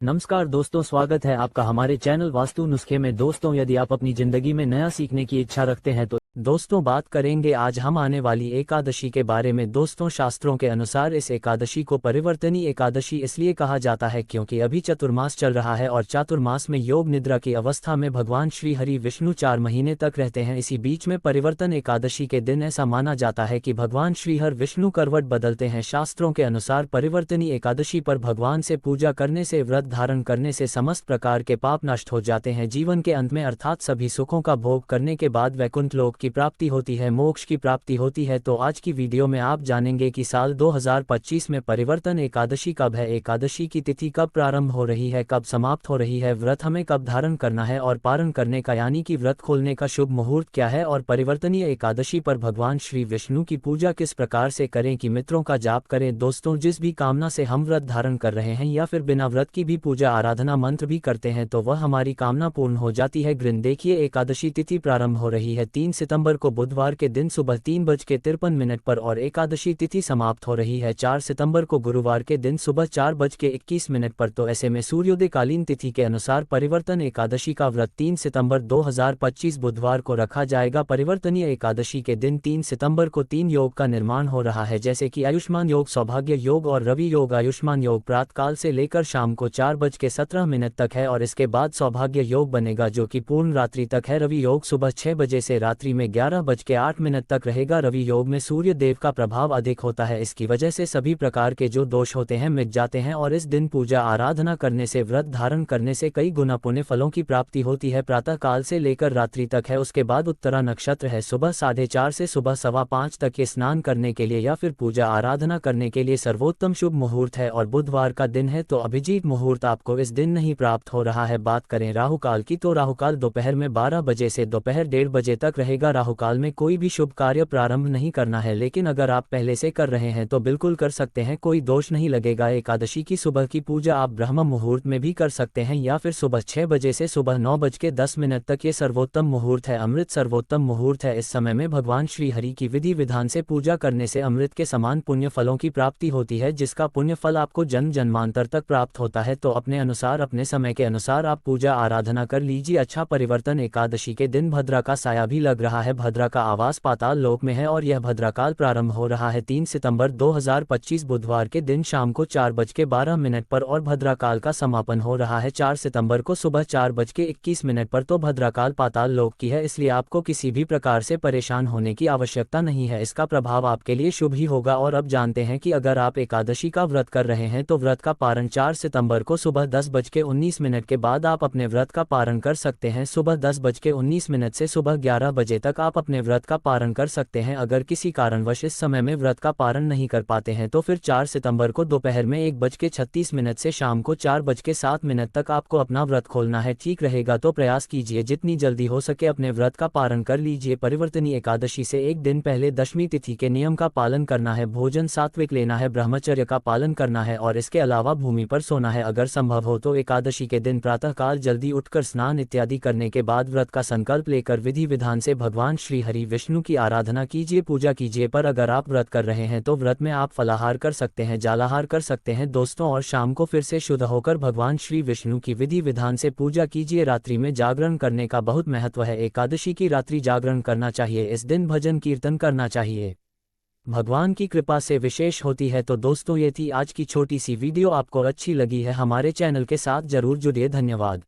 नमस्कार दोस्तों, स्वागत है आपका हमारे चैनल वास्तु नुस्खे में। दोस्तों, यदि आप अपनी जिंदगी में नया सीखने की इच्छा रखते हैं तो दोस्तों बात करेंगे आज हम आने वाली एकादशी के बारे में। दोस्तों, शास्त्रों के अनुसार इस एकादशी को परिवर्तनी एकादशी इसलिए कहा जाता है क्योंकि अभी चतुर्मास चल रहा है और चातुर्मास में योग निद्रा की अवस्था में भगवान श्री हरि विष्णु 4 महीने तक रहते हैं। इसी बीच में परिवर्तन एकादशी के दिन ऐसा माना जाता है कि भगवान श्री हरि विष्णु करवट बदलते हैं। शास्त्रों के अनुसार परिवर्तनी एकादशी पर भगवान से पूजा करने से, व्रत धारण करने से समस्त प्रकार के पाप नष्ट हो जाते हैं। जीवन के अंत में अर्थात सभी सुखों का भोग करने के बाद वैकुंठ लोक की प्राप्ति होती है, मोक्ष की प्राप्ति होती है। तो आज की वीडियो में आप जानेंगे कि साल 2025 में परिवर्तन एकादशी कब है, एकादशी की तिथि कब प्रारंभ हो रही है, कब समाप्त हो रही है, व्रत हमें कब धारण करना है और पारण करने का यानी कि व्रत खोलने का शुभ मुहूर्त क्या है, और परिवर्तनीय एकादशी पर भगवान श्री विष्णु की पूजा किस प्रकार से करें कि मित्रों का जाप करें। दोस्तों, जिस भी कामना से हम व्रत धारण कर रहे हैं या फिर बिना व्रत की भी पूजा आराधना मंत्र भी करते हैं तो वह हमारी कामना पूर्ण हो जाती है। ग्रीन देखिए, एकादशी तिथि प्रारंभ हो रही है 3 सितंबर को बुधवार के दिन सुबह 3:53 पर और एकादशी तिथि समाप्त हो रही है 4 सितंबर को गुरुवार के दिन सुबह 4:21 पर। तो ऐसे में सूर्योदयकालीन तिथि के अनुसार परिवर्तन एकादशी का व्रत 3 सितंबर 2025 बुधवार को रखा जाएगा। परिवर्तनीय एकादशी के दिन 3 सितंबर को 3 योग का निर्माण हो रहा है, जैसे कि आयुष्मान योग, सौभाग्य योग और रवि योग। आयुष्मान योग प्रातःकाल से लेकर शाम को 4:17 तक है और इसके बाद सौभाग्य योग बनेगा जो कि पूर्ण रात्रि तक है। रवि योग सुबह 6 बजे से रात्रि में 11:08 तक रहेगा। रवि योग में सूर्य देव का प्रभाव अधिक होता है, इसकी वजह से सभी प्रकार के जो दोष होते हैं मिट जाते हैं और इस दिन पूजा आराधना करने से, व्रत धारण करने से कई गुना पुण्य फलों की प्राप्ति होती है। प्रातः काल से लेकर रात्रि तक है, उसके बाद उत्तरा नक्षत्र है। सुबह 4:30 से सुबह 5:15 तक ये स्नान करने के लिए या फिर पूजा आराधना करने के लिए सर्वोत्तम शुभ मुहूर्त है और बुधवार का दिन है तो अभिजीत मुहूर्त आपको इस दिन नहीं प्राप्त हो रहा है। बात करें राहुकाल की तो राहुकाल दोपहर में 12 बजे से दोपहर 1:30 बजे तक रहेगा। राहुकाल में कोई भी शुभ कार्य प्रारंभ नहीं करना है, लेकिन अगर आप पहले से कर रहे हैं तो बिल्कुल कर सकते हैं, कोई दोष नहीं लगेगा। एकादशी की सुबह की पूजा आप ब्रह्म मुहूर्त में भी कर सकते हैं या फिर सुबह 6 बजे से सुबह 9:10 तक ये सर्वोत्तम मुहूर्त है। अमृत सर्वोत्तम मुहूर्त है। इस समय में भगवान श्री हरि की विधि विधान से पूजा करने से अमृत के समान पुण्य फलों की प्राप्ति होती है, जिसका पुण्य फल आपको जन्म जन्मांतर तक प्राप्त होता है। तो अपने अनुसार, अपने समय के अनुसार आप पूजा आराधना कर लीजिए। अच्छा, परिवर्तन एकादशी के दिन भद्रा का साया भी लग रहा है। भद्रा का आवास पाताल लोक में है और यह भद्राकाल प्रारंभ हो रहा है 3 सितंबर 2025 बुधवार के दिन शाम को 4:12 पर और भद्राकाल का समापन हो रहा है 4 सितंबर को सुबह 4:21 पर। तो भद्राकाल पाताल लोक की है, इसलिए आपको किसी भी प्रकार से परेशान होने की आवश्यकता नहीं है, इसका प्रभाव आपके लिए शुभ ही होगा। और अब जानते हैं कि अगर आप एकादशी का व्रत कर रहे हैं तो व्रत का पारण 4 सितंबर को सुबह 10:19 के बाद आप अपने व्रत का पारण कर सकते हैं। सुबह 10:19 से सुबह 11 बजे तक आप अपने व्रत का पारण कर सकते हैं। अगर किसी कारणवश इस समय में व्रत का पारण नहीं कर पाते हैं तो फिर 4 सितंबर को दोपहर में 1:36 से शाम को 4:07 तक आपको अपना व्रत खोलना है। ठीक रहेगा तो प्रयास कीजिए, जितनी जल्दी हो सके अपने व्रत का पारण कर लीजिए। परिवर्तनीय एकादशी से एक दिन पहले दशमी तिथि के नियम का पालन करना है, भोजन सात्विक लेना है, ब्रह्मचर्य का पालन करना है और इसके अलावा भूमि पर सोना है। अगर संभव हो तो एकादशी के दिन प्रातःकाल जल्दी उठकर स्नान इत्यादि करने के बाद व्रत का संकल्प लेकर विधि विधान से भगवान श्री हरि विष्णु की आराधना कीजिए, पूजा कीजिए। पर अगर आप व्रत कर रहे हैं तो व्रत में आप फलाहार कर सकते हैं, जालाहार कर सकते हैं दोस्तों, और शाम को फिर से शुद्ध होकर भगवान श्री विष्णु की विधि विधान से पूजा कीजिए। रात्रि में जागरण करने का बहुत महत्व है, एकादशी की रात्रि जागरण करना चाहिए, इस दिन भजन कीर्तन करना चाहिए, भगवान की कृपा से विशेष होती है। तो दोस्तों, ये थी आज की छोटी सी वीडियो, आपको अच्छी लगी है हमारे चैनल के साथ जरूर जुड़िए। धन्यवाद।